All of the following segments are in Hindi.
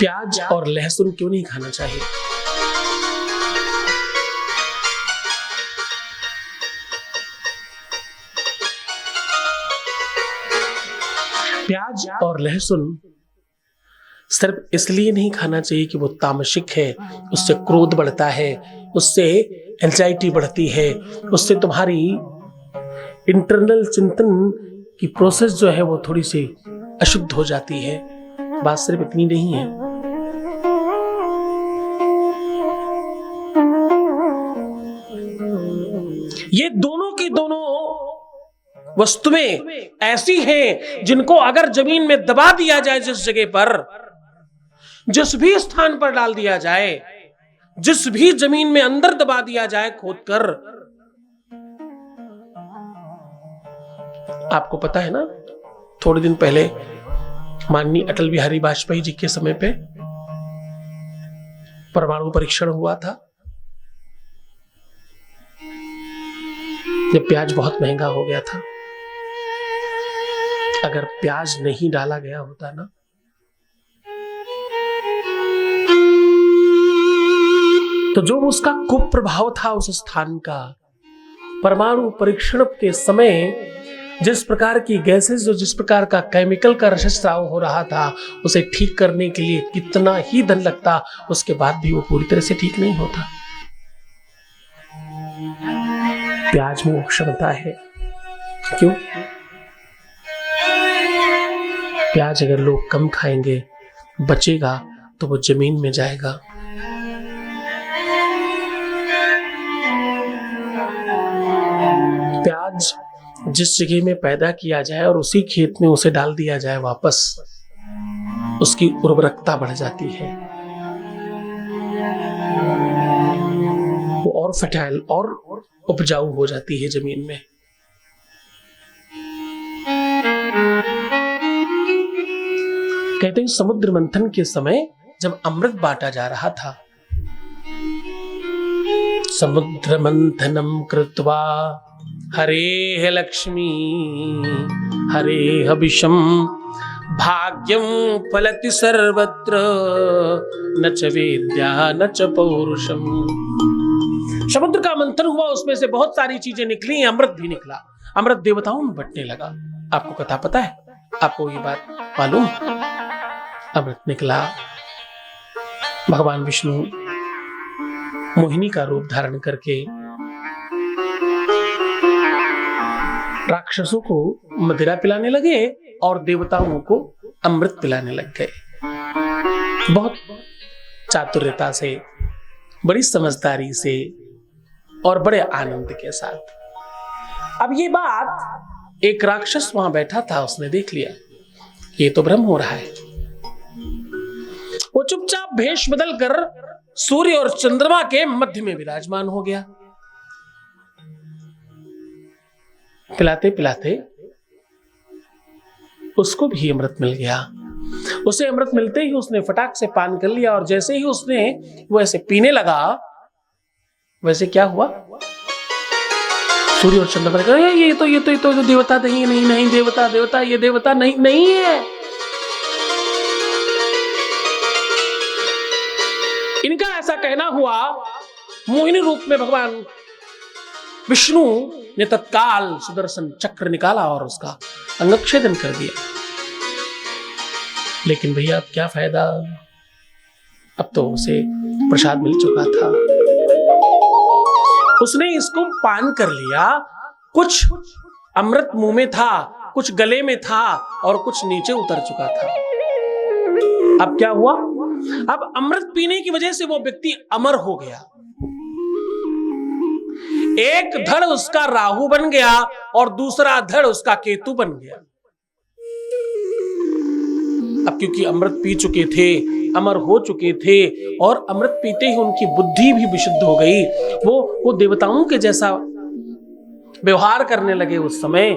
प्याज और लहसुन क्यों नहीं खाना चाहिए? प्याज और लहसुन सिर्फ इसलिए नहीं खाना चाहिए कि वो तामसिक है, उससे क्रोध बढ़ता है, उससे एंजाइटी बढ़ती है, उससे तुम्हारी इंटरनल चिंतन की प्रोसेस जो है वो थोड़ी सी अशुद्ध हो जाती है। बात सिर्फ इतनी नहीं है। ये दोनों की दोनों वस्तुएं ऐसी हैं जिनको अगर जमीन में दबा दिया जाए, जिस जगह पर, जिस भी स्थान पर डाल दिया जाए, जिस भी जमीन में अंदर दबा दिया जाए खोदकर, आपको पता है ना, थोड़े दिन पहले माननीय अटल बिहारी वाजपेयी जी के समय पे परमाणु परीक्षण हुआ था, जब प्याज बहुत महंगा हो गया था। अगर प्याज नहीं डाला गया होता ना, तो जो उसका कुप्रभाव था उस स्थान का, परमाणु परीक्षण के समय जिस प्रकार की गैसेस, जो जिस प्रकार का केमिकल का रसस्राव हो रहा था, उसे ठीक करने के लिए कितना ही धन लगता, उसके बाद भी वो पूरी तरह से ठीक नहीं होता। प्याज में वो क्षमता है। क्यों? प्याज अगर लोग कम खाएंगे, बचेगा तो वो जमीन में जाएगा। प्याज जिस जगह में पैदा किया जाए और उसी खेत में उसे डाल दिया जाए वापस, उसकी उर्वरकता बढ़ जाती है, वो और फर्टाइल और उपजाऊ हो जाती है जमीन में। कहते हैं समुद्र मंथन के समय जब अमृत बांटा जा रहा था, समुद्र मंथनम कृत्वा हरे लक्ष्मी हरे हविषम भाग्यम फलति सर्वत्र न च वेद्या न च पौरुषम। समुद्र का मंथन हुआ, उसमें से बहुत सारी चीजें निकली, अमृत भी निकला, अमृत देवताओं में बंटने लगा। आपको कथा पता है? आपको ये बात मालूम? अमृत निकला, भगवान विष्णु मोहिनी का रूप धारण करके राक्षसों को मदिरा पिलाने लगे और देवताओं को अमृत पिलाने लग गए। बहुत चातुर्यता से, बड़ी समझदारी से और बड़े आनंद के साथ। अब ये बात एक राक्षस वहां बैठा था, उसने देख लिया ये तो भ्रम हो रहा है। वो चुपचाप भेष बदल कर सूर्य और चंद्रमा के मध्य में विराजमान हो गया। पिलाते पिलाते उसको भी अमृत मिल गया। उसे अमृत मिलते ही उसने फटाक से पान कर लिया, और जैसे ही उसने वो ऐसे पीने लगा, वैसे क्या हुआ? सूर्य और चंद्रमा ने कहा ये तो देवता नहीं देवता ये देवता नहीं है। इनका ऐसा कहना हुआ, मोहिनी रूप में भगवान विष्णु ने तत्काल सुदर्शन चक्र निकाला और उसका अंगच्छेदन कर दिया। लेकिन भैया अब क्या फायदा, अब तो उसे प्रसाद मिल चुका था। उसने इसको पान कर लिया, कुछ अमृत मुंह में था, कुछ गले में था और कुछ नीचे उतर चुका था। अब क्या हुआ? अब अमृत पीने की वजह से वो व्यक्ति अमर हो गया। एक धड़ उसका राहु बन गया और दूसरा धड़ उसका केतु बन गया। अब क्योंकि अमृत पी चुके थे, अमर हो चुके थे, और अमृत पीते ही उनकी बुद्धि भी विशुद्ध हो गई। वो देवताओं के जैसा व्यवहार करने लगे उस समय,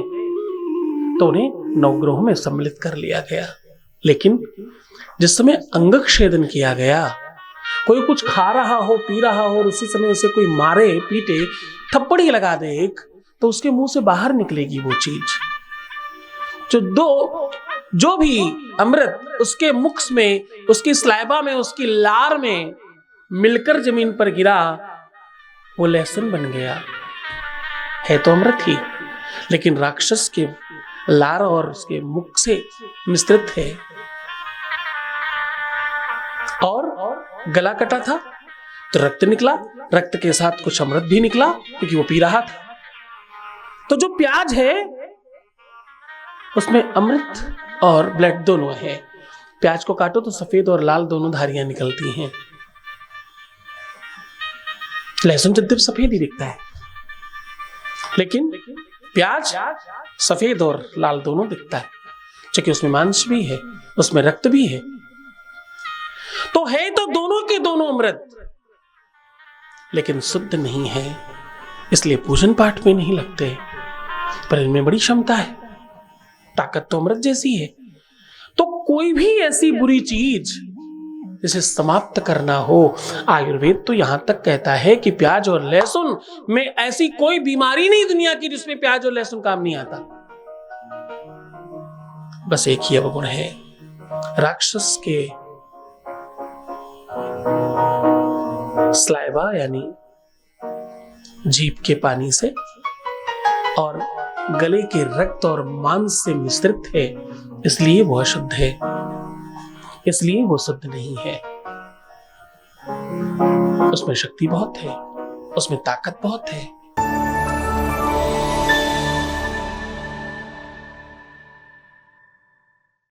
तो उन्हें नवग्रहों में सम्मिलित कर लिया गया। लेकिन जिस समय अंगच्छेदन किया गया, कोई कुछ खा रहा हो, पी रहा हो, और उसी समय उसे कोई मारे, पीटे, थप्पड़ी लगा दे एक, तो उसके मुंह से बाहर निकलेगी वो चीज जो दो जो भी अमृत उसके मुख में, उसकी स्लाइबा में, उसकी लार में मिलकर जमीन पर गिरा, वो लहसुन बन गया। है तो अमृत ही, लेकिन राक्षस के लार और उसके मुख से मिश्रित है। और गला कटा था तो रक्त निकला, रक्त के साथ कुछ अमृत भी निकला क्योंकि वो पी रहा था। तो जो प्याज है उसमें अमृत और ब्लड दोनों है। प्याज को काटो तो सफेद और लाल दोनों धारियां निकलती हैं। लहसुन जद्यप सफेद ही दिखता है, लेकिन प्याज सफेद और लाल दोनों दिखता है, क्योंकि उसमें मांस भी है, उसमें रक्त भी है। तो है तो दोनों के दोनों अमृत, लेकिन शुद्ध नहीं है, इसलिए पूजन पाठ में नहीं लगते। पर इनमें बड़ी क्षमता है, ताकत तो अमृत जैसी है। तो कोई भी ऐसी बुरी चीज जिसे समाप्त करना हो, आयुर्वेद तो यहां तक कहता है कि प्याज और लहसुन में ऐसी कोई बीमारी नहीं दुनिया की जिसमें प्याज और लहसुन काम नहीं आता। बस एक ही अवगुण है, राक्षस के स्लाइवा यानी जीभ के पानी से और गले के रक्त और मांस से मिश्रित है, इसलिए वह अशुद्ध है, इसलिए वो शुद्ध नहीं है। उसमें शक्ति बहुत है, उसमें ताकत बहुत है,